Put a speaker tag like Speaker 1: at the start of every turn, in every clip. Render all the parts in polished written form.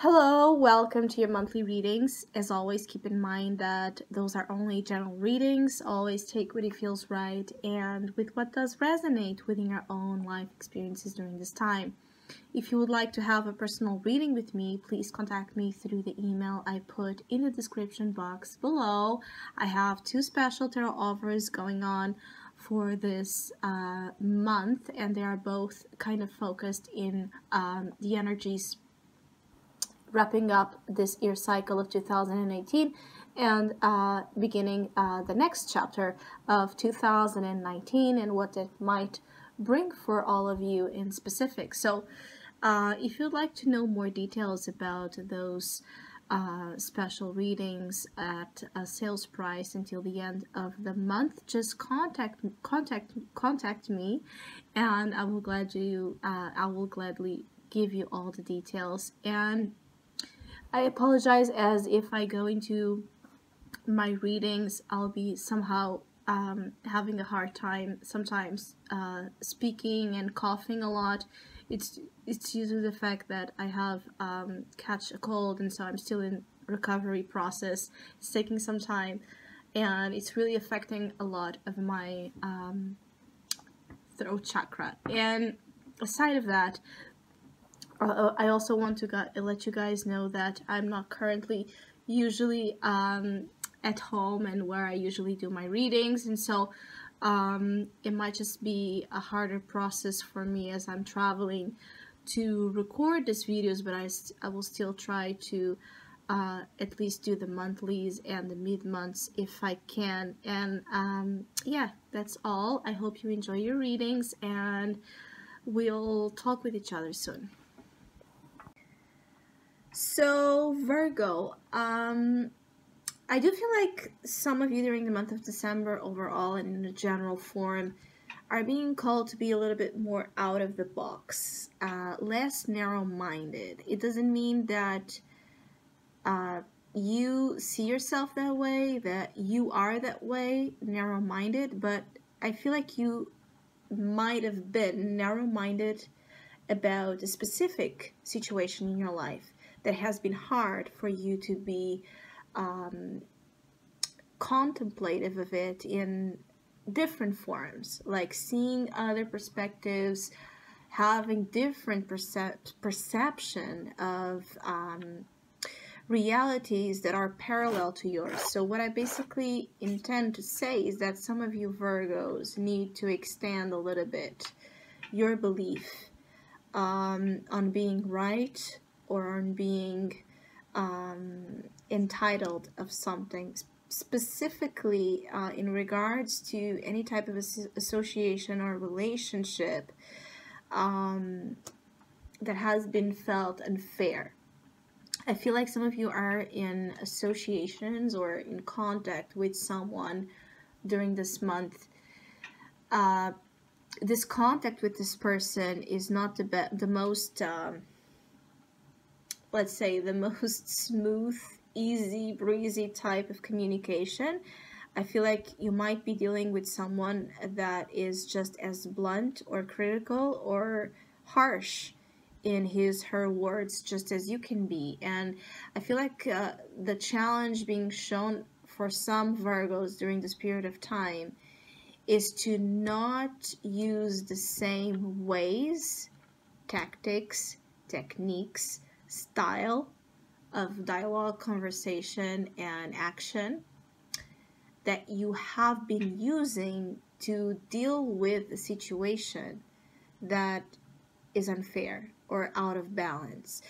Speaker 1: Hello, welcome to your monthly readings. As always, keep in mind that those are only general readings. Always take what it feels right and with what does resonate within your own life experiences during this time. If you would like to have a personal reading with me, please contact me through the email I put in the description box below. I have two special tarot offers going on for this month, and they are both kind of focused in the energies wrapping up this year cycle of 2018 and beginning the next chapter of 2019 and what it might bring for all of you in specific. So if you'd like to know more details about those special readings at a sales price until the end of the month, just contact me, and I will gladly give you all the details. And I apologize, as if I go into my readings, I'll be somehow having a hard time sometimes speaking and coughing a lot. It's due to the fact that I have catch a cold, and so I'm still in recovery process. It's taking some time, and it's really affecting a lot of my throat chakra. And aside of that, I also want to let you guys know that I'm not currently usually at home and where I usually do my readings, and so it might just be a harder process for me as I'm traveling to record these videos, but I will still try to at least do the monthlies and the mid-months if I can. And yeah, that's all. I hope you enjoy your readings, and we'll talk with each other soon. So Virgo, I do feel like some of you during the month of December overall and in a general form are being called to be a little bit more out of the box, less narrow-minded. It doesn't mean that you see yourself that way, that you are that way, narrow-minded, but I feel like you might have been narrow-minded about a specific situation in your life that has been hard for you to be contemplative of it in different forms, like seeing other perspectives, having different perception of realities that are parallel to yours. So what I basically intend to say is that some of you Virgos need to expand a little bit your belief on being right or on being entitled of something, specifically in regards to any type of association or relationship that has been felt unfair. I feel like some of you are in associations or in contact with someone during this month. This contact with this person is not the most let's say the most smooth, easy breezy type of communication. I feel like you might be dealing with someone that is just as blunt or critical or harsh in her words, just as you can be. And I feel like the challenge being shown for some Virgos during this period of time is to not use the same ways, tactics, techniques, style of dialogue, conversation, and action that you have been using to deal with a situation that is unfair or out of balance.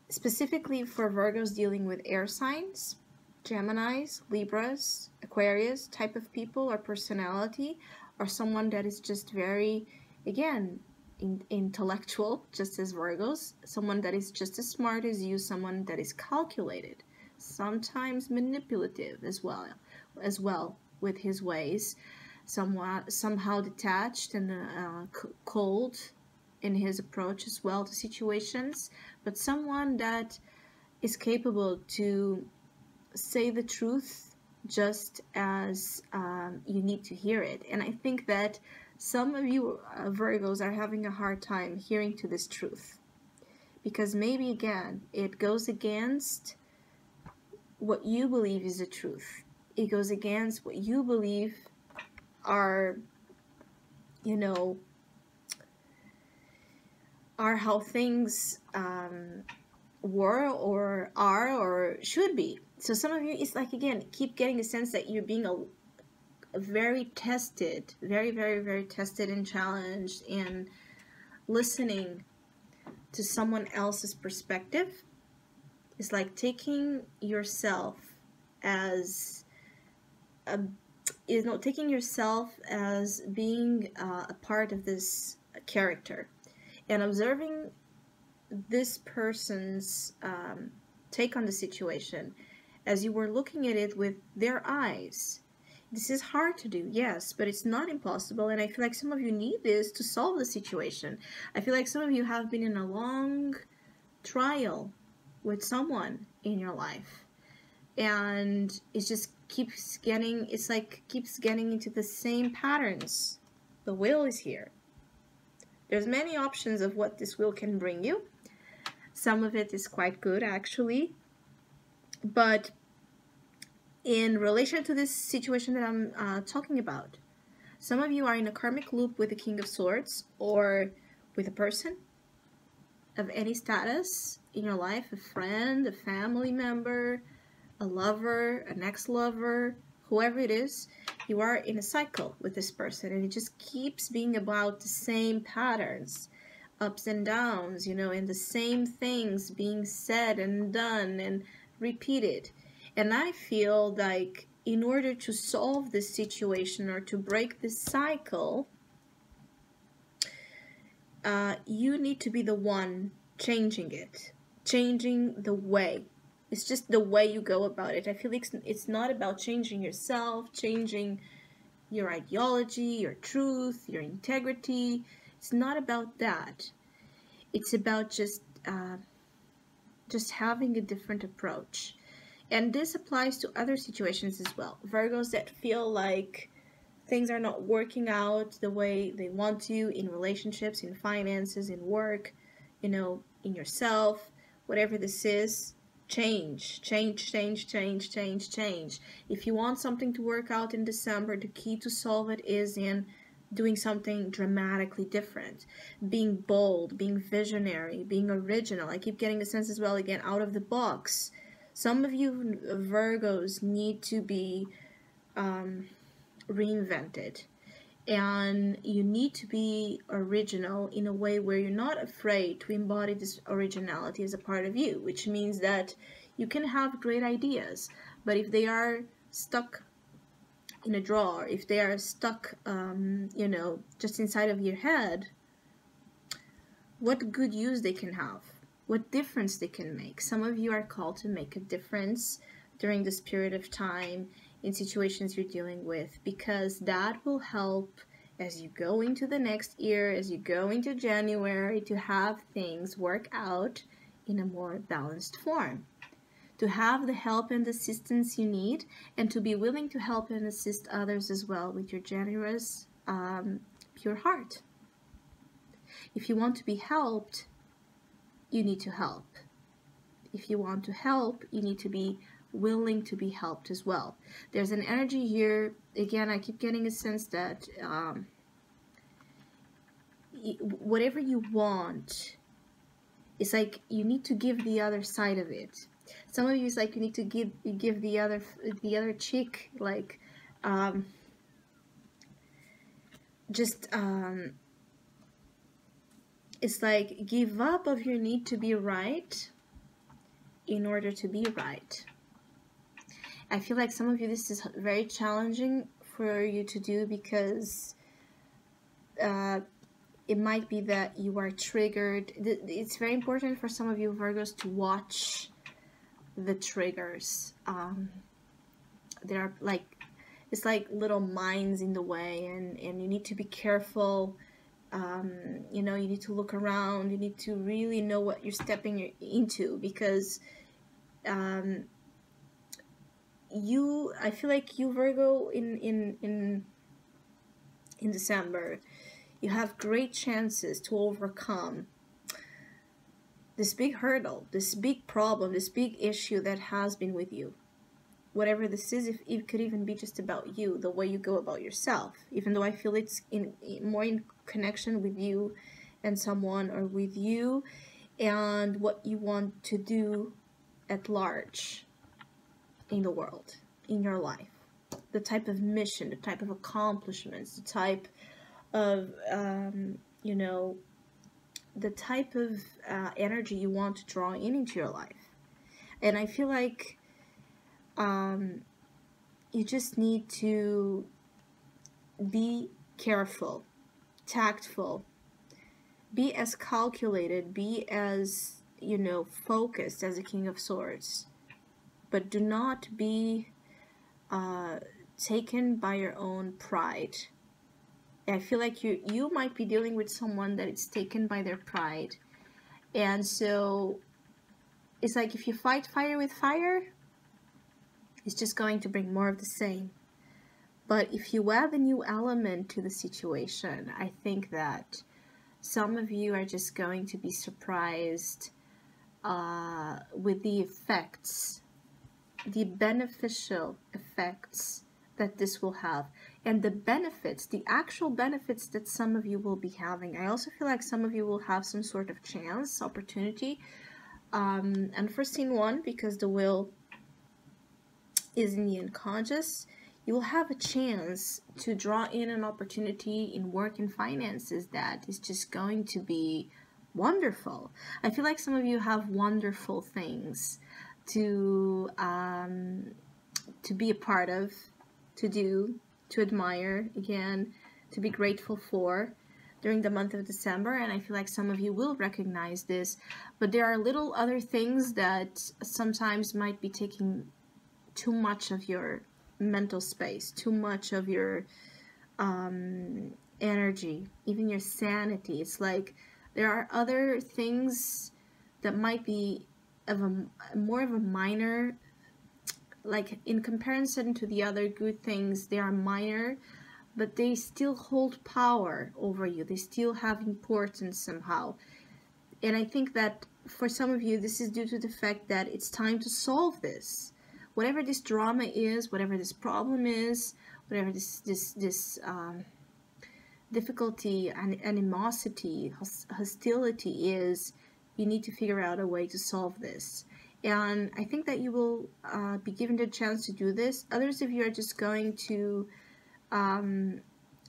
Speaker 1: Specifically for Virgos dealing with air signs, Geminis, Libras, Aquarius type of people or personality, or someone that is just very, again, intellectual, just as Virgos, someone that is just as smart as you, someone that is calculated, sometimes manipulative as well with his ways, somehow detached and cold in his approach as well to situations, but someone that is capable to say the truth just as you need to hear it. And I think that some of you Virgos are having a hard time hearing to this truth, because maybe again it goes against what you believe is the truth. It goes against what you believe are, you know, are how things were or are or should be. So some of you, it's like, again, keep getting a sense that you're being a very tested, very, very, very tested and challenged, and listening to someone else's perspective is like taking yourself as a, taking yourself as being a part of this character and observing this person's take on the situation as you were looking at it with their eyes. This is hard to do, yes, but it's not impossible, and I feel like some of you need this to solve the situation. I feel like some of you have been in a long trial with someone in your life, and it just keeps getting, it's like keeps getting into the same patterns. The wheel is here. There's many options of what this wheel can bring you. Some of it is quite good, actually, but in relation to this situation that I'm talking about, some of you are in a karmic loop with the King of Swords, or with a person of any status in your life, a friend, a family member, a lover, an ex-lover, whoever it is. You are in a cycle with this person, and it just keeps being about the same patterns, ups and downs, you know, and the same things being said and done and repeated. And I feel like in order to solve this situation or to break this cycle, you need to be the one changing it, changing the way. It's just the way you go about it. I feel like it's not about changing yourself, changing your ideology, your truth, your integrity. It's not about that. It's about just having a different approach. And this applies to other situations as well. Virgos that feel like things are not working out the way they want to in relationships, in finances, in work, you know, in yourself, whatever this is, change. If you want something to work out in December, the key to solve it is in doing something dramatically different, being bold, being visionary, being original. I keep getting a sense as well, again, out of the box. Some of you Virgos need to be reinvented, and you need to be original in a way where you're not afraid to embody this originality as a part of you, which means that you can have great ideas, but if they are stuck in a drawer, if they are stuck, you know, just inside of your head, what good use they can have, what difference they can make. Some of you are called to make a difference during this period of time in situations you're dealing with, because that will help as you go into the next year, as you go into January, to have things work out in a more balanced form, to have the help and assistance you need, and to be willing to help and assist others as well with your generous, pure heart. If you want to be helped, you need to help. If you want to help, you need to be willing to be helped as well. There's an energy here, again, I keep getting a sense that whatever you want, it's like you need to give the other side of it. Some of you, it's like you need to give the other cheek, like it's like give up of your need to be right in order to be right. I feel like some of you, this is very challenging for you to do, because it might be that you are triggered. It's very important for some of you Virgos to watch the triggers. There are like, it's like little mines in the way, and you need to be careful. You know, you need to look around, you need to really know what you're stepping into, because I feel like you Virgo in December, you have great chances to overcome this big hurdle, this big problem, this big issue that has been with you. Whatever this is, if it could even be just about you, the way you go about yourself, even though I feel it's more in connection with you and someone, or with you and what you want to do at large in the world, in your life. The type of mission, the type of accomplishments, the type of, the type of energy you want to draw into your life. And I feel like you just need to be careful, tactful, be as calculated, be as, focused as a King of Swords. But do not be taken by your own pride. I feel like you might be dealing with someone that is taken by their pride. And so it's like, if you fight fire with fire, it's just going to bring more of the same. But if you add a new element to the situation, I think that some of you are just going to be surprised with the effects, the beneficial effects that this will have, and the benefits, the actual benefits that some of you will be having. I also feel like some of you will have some sort of chance, opportunity, unforeseen one, because the will is in the unconscious. You will have a chance to draw in an opportunity in work and finances that is just going to be wonderful. I feel like some of you have wonderful things to be a part of, to do, to admire, again, to be grateful for during the month of December. And I feel like some of you will recognize this, but there are little other things that sometimes might be taking too much of your mental space, too much of your energy, even your sanity. It's like there are other things that might be of more of a minor, like in comparison to the other good things, they are minor, but they still hold power over you. They still have importance somehow. And I think that for some of you, this is due to the fact that it's time to solve this. Whatever this drama is, whatever this problem is, whatever this difficulty and animosity, hostility is, you need to figure out a way to solve this. And I think that you will be given the chance to do this. Others of you are just going to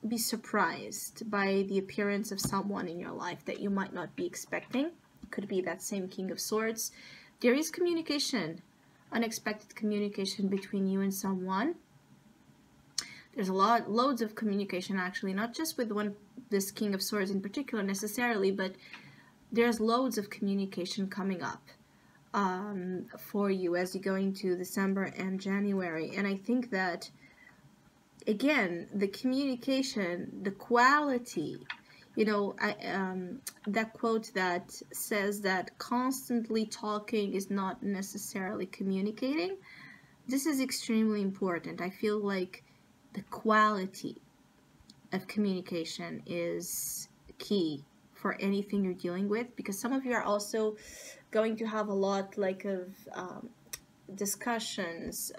Speaker 1: be surprised by the appearance of someone in your life that you might not be expecting. It could be that same King of Swords. There is communication, unexpected communication between you and someone. There's loads of communication, actually, not just with this King of Swords in particular necessarily, but there's loads of communication coming up for you as you go into December and January. And I think that, again, the communication, the quality, that quote that says that constantly talking is not necessarily communicating, this is extremely important. I feel like the quality of communication is key for anything you're dealing with, because some of you are also going to have a lot of discussions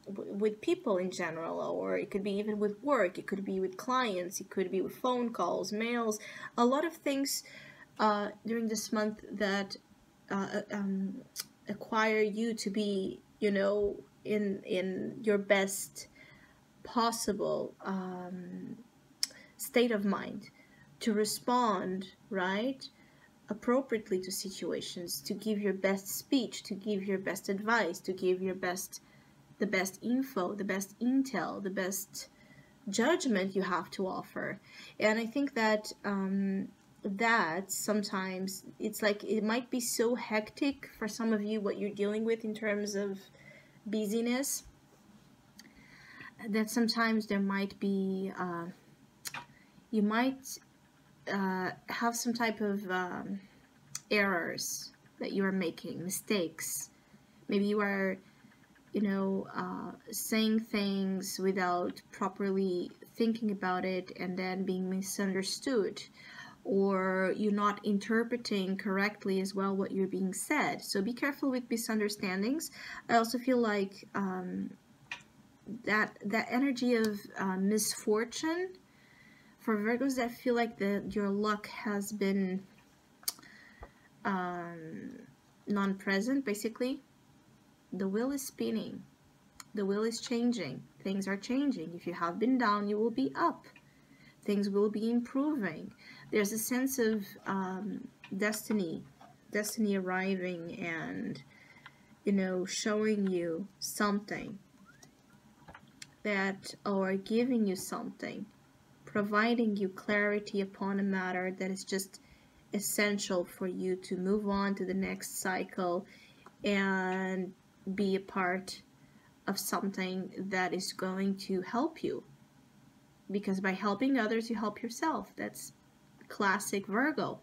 Speaker 1: with people in general, or it could be even with work, it could be with clients, it could be with phone calls, mails, a lot of things during this month that acquire you to be, in your best possible state of mind, to respond, right, appropriately to situations, to give your best speech, to give your best advice, to give the best info, the best intel, the best judgment you have to offer. And I think that that sometimes it's like it might be so hectic for some of you what you're dealing with in terms of busyness, that sometimes there might be you might have some type of errors that you are making, mistakes. Maybe you are saying things without properly thinking about it and then being misunderstood, or you're not interpreting correctly as well what you're being said. So be careful with misunderstandings. I also feel like that energy of misfortune for Virgos that feel like your luck has been non-present. Basically, the wheel is spinning, the wheel is changing, things are changing. If you have been down, you will be up, things will be improving. There's a sense of destiny arriving and, you know, showing you something that, or giving you something, providing you clarity upon a matter that is just essential for you to move on to the next cycle and be a part of something that is going to help you. Because by helping others, you help yourself. That's classic Virgo.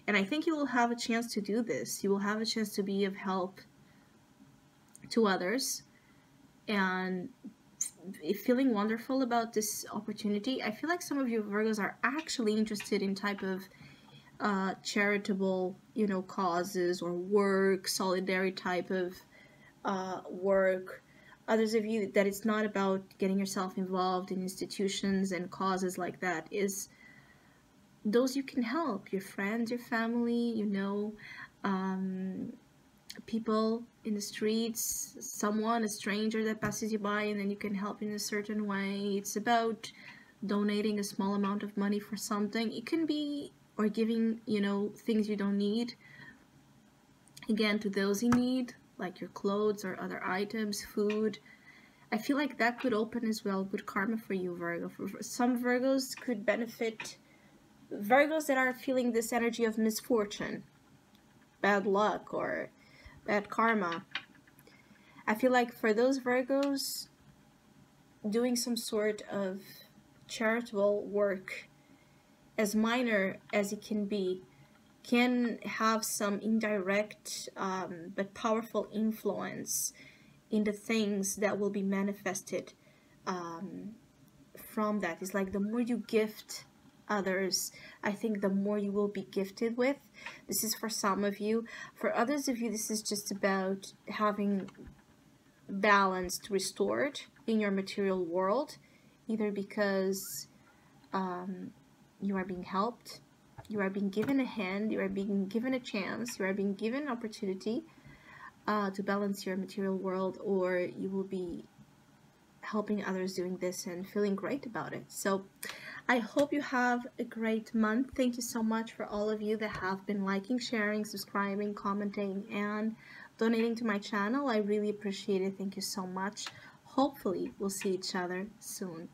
Speaker 1: And I think you will have a chance to do this. You will have a chance to be of help to others and feeling wonderful about this opportunity. I feel like some of you Virgos are actually interested in type of charitable, you know, causes or work, solidarity type of work. Others of you that it's not about getting yourself involved in institutions and causes like that, is those you can help, your friends, your family, you know, people in the streets, someone, a stranger that passes you by, and then you can help in a certain way. It's about donating a small amount of money for something. It can be, or giving, you know, things you don't need, again, to those in need, like your clothes or other items, food. I feel like that could open as well good karma for you, Virgo. For some Virgos could benefit, Virgos that are feeling this energy of misfortune, bad luck, or bad karma. I feel like for those Virgos, doing some sort of charitable work, as minor as it can be, can have some indirect but powerful influence in the things that will be manifested from that. It's like the more you gift others, I think the more you will be gifted with. This is for some of you. For others of you, this is just about having balance restored in your material world, either because you are being helped, you are being given a hand, you are being given a chance, you are being given an opportunity to balance your material world, or you will be helping others doing this and feeling great about it. So I hope you have a great month. Thank you so much for all of you that have been liking, sharing, subscribing, commenting, and donating to my channel. I really appreciate it. Thank you so much. Hopefully we'll see each other soon.